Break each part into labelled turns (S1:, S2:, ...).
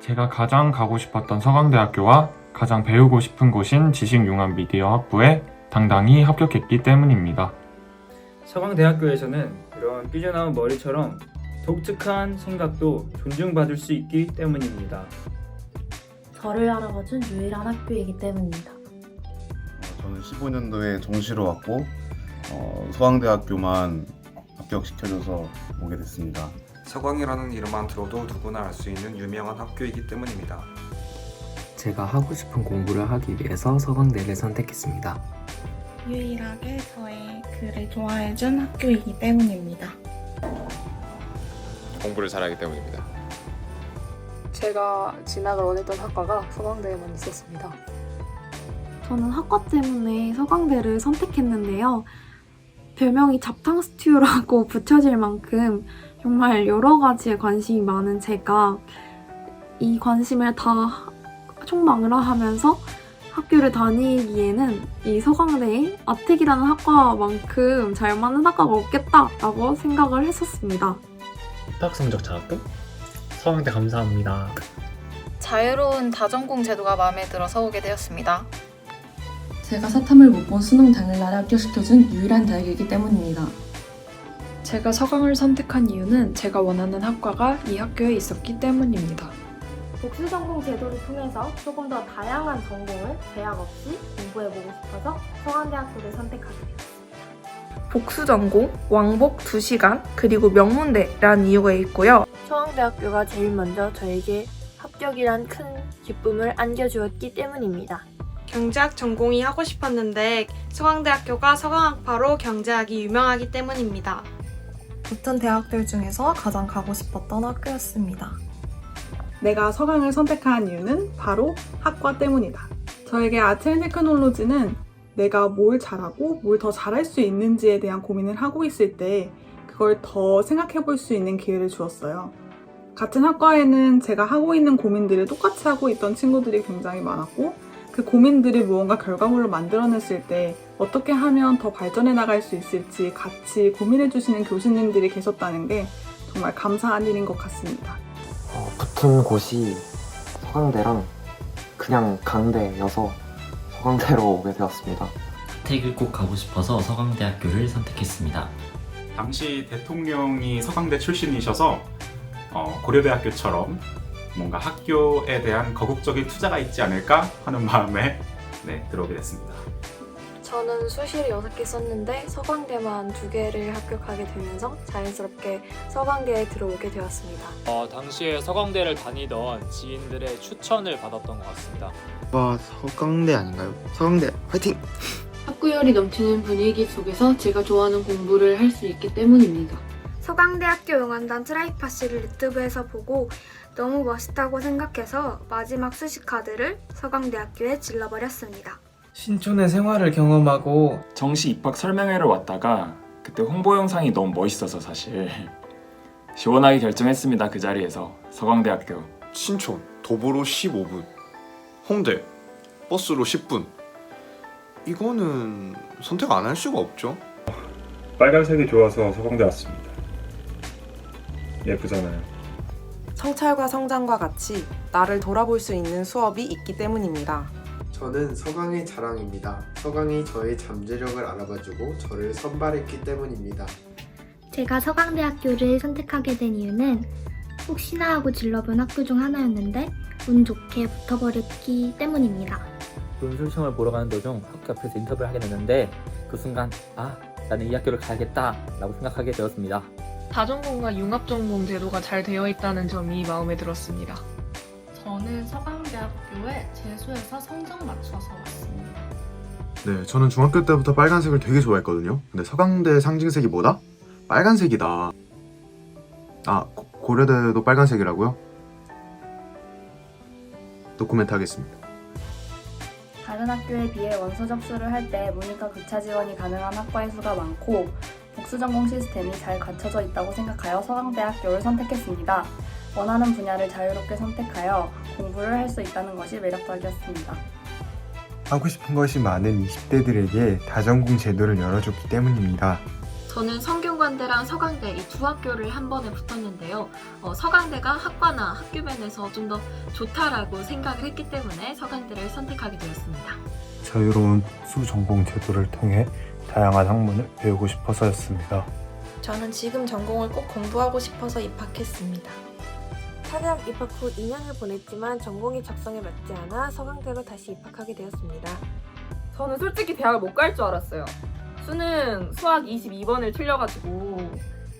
S1: 제가 가장 가고 싶었던 서강대학교와 가장 배우고 싶은 곳인 지식융합미디어학부에 당당히 합격했기 때문입니다.
S2: 서강대학교에서는 이런 삐져나온 머리처럼 독특한 생각도 존중받을 수 있기 때문입니다.
S3: 저를 알아봐준 유일한 학교이기 때문입니다.
S4: 저는 15년도에 정시로 왔고 서강대학교만 합격시켜줘서 오게 됐습니다.
S5: 서강이라는 이름만 들어도 누구나 알 수 있는 유명한 학교이기 때문입니다.
S6: 제가 하고 싶은 공부를 하기 위해서 서강대를 선택했습니다.
S7: 유일하게 저의 글을 좋아해준 학교이기 때문입니다.
S8: 공부를 잘하기 때문입니다.
S9: 제가 진학을 원했던 학과가 서강대에만 있었습니다.
S10: 저는 학과 때문에 서강대를 선택했는데요. 별명이 잡탕스튜라고 붙여질 만큼 정말 여러 가지에 관심이 많은 제가 이 관심을 다 총망라하면서 학교를 다니기에는 이 서강대에 아텍이라는 학과만큼 잘 맞는 학과가 없겠다라고 생각을 했었습니다.
S11: 입학 성적 장학금? 서강대 감사합니다.
S9: 자유로운 다전공 제도가 마음에 들어서 오게 되었습니다.
S12: 제가 사탐을 못 본 수능 당일날 합격시켜준 유일한 대학이기 때문입니다.
S13: 제가 서강을 선택한 이유는 제가 원하는 학과가 이 학교에 있었기 때문입니다.
S3: 복수전공 제도를 통해서 조금 더 다양한 전공을 제약 없이 공부해보고 싶어서 서강대학교를 선택하게 되었습니다.
S7: 복수전공, 왕복 2시간, 그리고 명문대라는 이유가 있고요.
S3: 서강대학교가 제일 먼저 저에게 합격이란 큰 기쁨을 안겨주었기 때문입니다.
S14: 경제학 전공이 하고 싶었는데 서강대학교가 서강학파로 경제학이 유명하기 때문입니다.
S7: 붙은 대학들 중에서 가장 가고 싶었던 학교였습니다.
S15: 내가 서강을 선택한 이유는 바로 학과 때문이다. 저에게 아트앤테크놀로지는 내가 뭘 잘하고 뭘 더 잘할 수 있는지에 대한 고민을 하고 있을 때 그걸 더 생각해 볼 수 있는 기회를 주었어요. 같은 학과에는 제가 하고 있는 고민들을 똑같이 하고 있던 친구들이 굉장히 많았고 그 고민들을 무언가 결과물로 만들어냈을 때 어떻게 하면 더 발전해 나갈 수 있을지 같이 고민해 주시는 교수님들이 계셨다는 게 정말 감사한 일인 것 같습니다.
S6: 붙은 곳이 서강대랑 그냥 강대여서 서강대로 오게 되었습니다.
S16: 아텍을 꼭 가고 싶어서 서강대학교를 선택했습니다.
S17: 당시 대통령이 서강대 출신이셔서 고려대학교처럼 뭔가 학교에 대한 거국적인 투자가 있지 않을까 하는 마음에 들어오게 됐습니다.
S9: 저는 수시를 6개 썼는데 서강대만 2개를 합격하게 되면서 자연스럽게 서강대에 들어오게 되었습니다.
S18: 당시에 서강대를 다니던 지인들의 추천을 받았던 것 같습니다.
S19: 서강대 아닌가요? 서강대 화이팅!
S20: 학구열이 넘치는 분위기 속에서 제가 좋아하는 공부를 할 수 있기 때문입니다.
S6: 서강대학교 응원단 트라이파시를 유튜브에서 보고 너무 멋있다고 생각해서 마지막 수시 카드를 서강대학교에 질러버렸습니다.
S2: 신촌의 생활을 경험하고
S3: 정시 입학 설명회를 왔다가 그때 홍보 영상이 너무 멋있어서 사실 시원하게 결정했습니다. 그 자리에서 서강대학교.
S4: 신촌 도보로 15분, 홍대 버스로 10분. 이거는 선택 안 할 수가 없죠.
S1: 빨간색이 좋아서 서강대 왔습니다. 예쁘잖아요.
S2: 성찰과 성장과 같이 나를 돌아볼 수 있는 수업이 있기 때문입니다.
S5: 저는 서강의 자랑입니다. 서강이 저의 잠재력을 알아봐주고 저를 선발했기 때문입니다.
S6: 제가 서강대학교를 선택하게 된 이유는 혹시나 하고 질러본 학교 중 하나였는데 운 좋게 붙어버렸기 때문입니다.
S11: 논술 시험을 보러 가는 도중 학교 앞에서 인터뷰를 하게 됐는데 그 순간 나는 이 학교를 가야겠다 라고 생각하게 되었습니다.
S13: 다전공과 융합전공 제도가 잘 되어 있다는 점이 마음에 들었습니다.
S12: 저는 서강대학교에 재수해서 성적 맞춰서 왔습니다.
S4: 네, 저는 중학교 때부터 빨간색을 되게 좋아했거든요. 근데 서강대 상징색이 뭐다? 빨간색이다. 고려대도 빨간색이라고요? 노코멘트 하겠습니다.
S3: 다른 학교에 비해 원서 접수를 할 때 문이과 교차 지원이 가능한 학과의 수가 많고 복수전공 시스템이 잘 갖춰져 있다고 생각하여 서강대학교를 선택했습니다. 원하는 분야를 자유롭게 선택하여 공부를 할 수 있다는 것이 매력적이었습니다.
S18: 하고 싶은 것이 많은 20대들에게 다전공 제도를 열어줬기 때문입니다.
S7: 저는 성균관
S8: 경남대랑 서강대 이 두 학교를 한 번에 붙었는데요. 서강대가 학과나 학교면에서 좀 더 좋다라고 생각을 했기 때문에 서강대를 선택하게 되었습니다.
S21: 자유로운 복수 전공 제도를 통해 다양한 학문을 배우고 싶어서였습니다.
S22: 저는 지금 전공을 꼭 공부하고 싶어서 입학했습니다.
S23: 사대학 입학 후 2년을 보냈지만 전공이 적성에 맞지 않아 서강대로 다시 입학하게 되었습니다.
S3: 저는 솔직히 대학을 못 갈 줄 알았어요. 수능 수학 22번을 틀려가지고.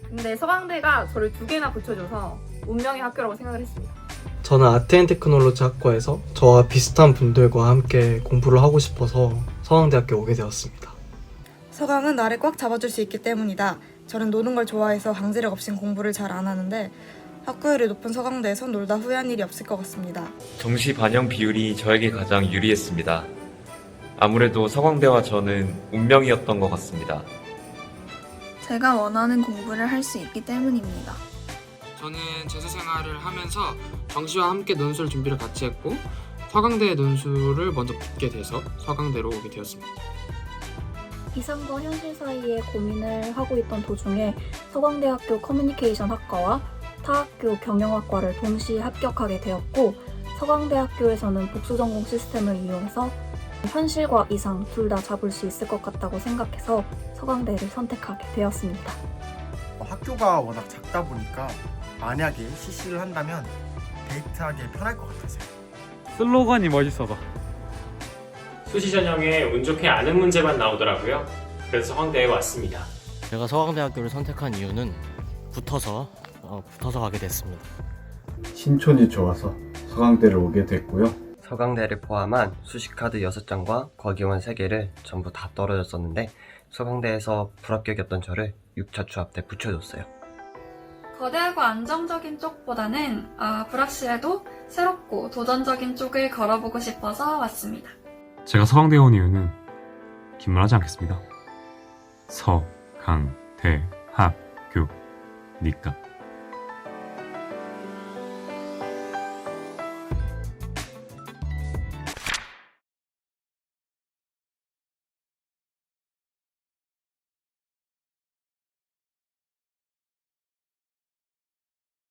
S3: 근데 서강대가 저를 2개나 붙여줘서 운명의 학교라고 생각을 했습니다.
S24: 저는 아트앤테크놀로지 학과에서 저와 비슷한 분들과 함께 공부를 하고 싶어서 서강대학교 오게 되었습니다.
S25: 서강은 나를 꽉 잡아줄 수 있기 때문이다. 저는 노는 걸 좋아해서 강제력 없인 공부를 잘 안 하는데 학구열이 높은 서강대에선 놀다 후회한 일이 없을 것 같습니다.
S26: 정시 반영 비율이 저에게 가장 유리했습니다. 아무래도 서강대와 저는 운명이었던 것 같습니다.
S27: 제가 원하는 공부를 할 수 있기 때문입니다.
S28: 저는 재수생활을 하면서 정시와 함께 논술 준비를 같이 했고 서강대 논술을 먼저 붙게 돼서 서강대로 오게 되었습니다.
S3: 이상과 현실 사이에 고민을 하고 있던 도중에 서강대학교 커뮤니케이션 학과와 타학교 경영학과를 동시에 합격하게 되었고 서강대학교에서는 복수전공 시스템을 이용해서 현실과 이상 둘 다 잡을 수 있을 것 같다고 생각해서 서강대를 선택하게 되었습니다.
S29: 학교가 워낙 작다 보니까 만약에 CC를 한다면 데이트하기 편할 것 같아서요.
S30: 슬로건이 멋있어서.
S31: 수시 전형에 운 좋게 아는 문제만 나오더라고요. 그래서 서강대에 왔습니다.
S32: 제가 서강대학교를 선택한 이유는 붙어서 가게 됐습니다.
S33: 신촌이 좋아서 서강대를 오게 됐고요.
S34: 서강대를 포함한 수시카드 6장과 과기원 3개를 전부 다 떨어졌었는데 서강대에서 불합격이었던 저를 6차 추합 때 붙여줬어요.
S3: 거대하고 안정적인 쪽보다는 불확실해도 새롭고 도전적인 쪽을 걸어보고 싶어서 왔습니다.
S1: 제가 서강대에 온 이유는 긴말하지 않겠습니다. 서강대학교니까.